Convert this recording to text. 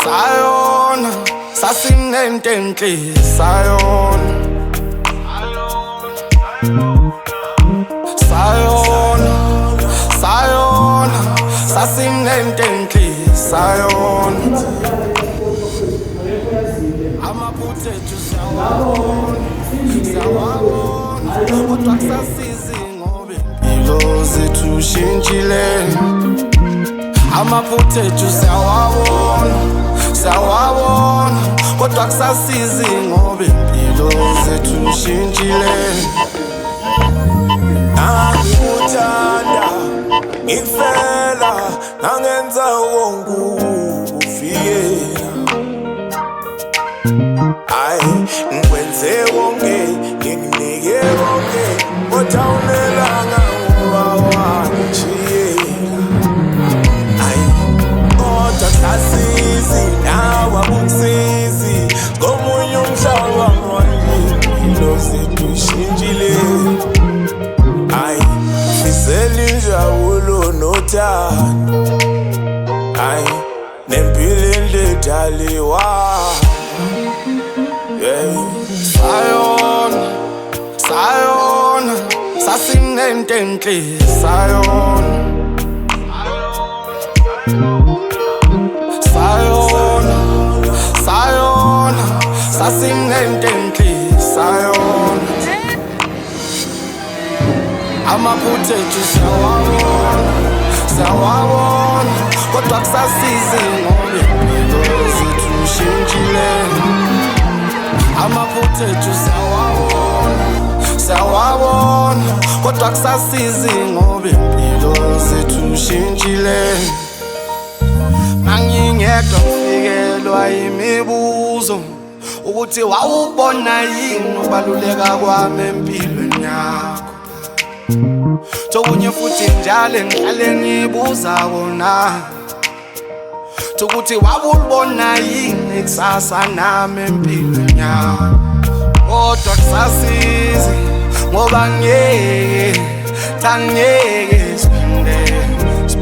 Sayona, sasinententli sayona. Sayona, sasinententli sayona. Amaphuthethu siyawabona, kodwa kusasizi ngoba impilo zethu shintshile. Amaphuthethu siyawabona, kodwa kusasizi ngoba impilo zethu shintshile. Ngikuthanda, ngikufela, nangenza wonke ukufikela. Ayi, ngikwenze konke, ngikunike konke, kodwa awunelanga ngoba wangishiyela. Ayi, kodwa kusasizi, nawe akungisizi, ngomunye umhlaba manje, impilo zethu shintshile. Ayi, fisela injabulo nothando. Ayi, nempilo enhle edaliwa. Sayona, sasinententli sayona. Sayona, sasinententli sayona. Amaphuthethu siyawabona, kodwa kusasizi ngoba impilo zethu shintshile. Amaphuthethu siyawabona, kodwa kusasizi ngoba impilo zethu shintshile. Mangingedwa ngifikelwa yimibuzo ukuthi wawubona yini ukubaluleka kwami empilweni yakho. Tokunye futhi njalo ngihlale ngibuza kona ukuthi wabulibona yini ikusasa nami empilweni yakho. Kodwa kusasizi ngoba ngeke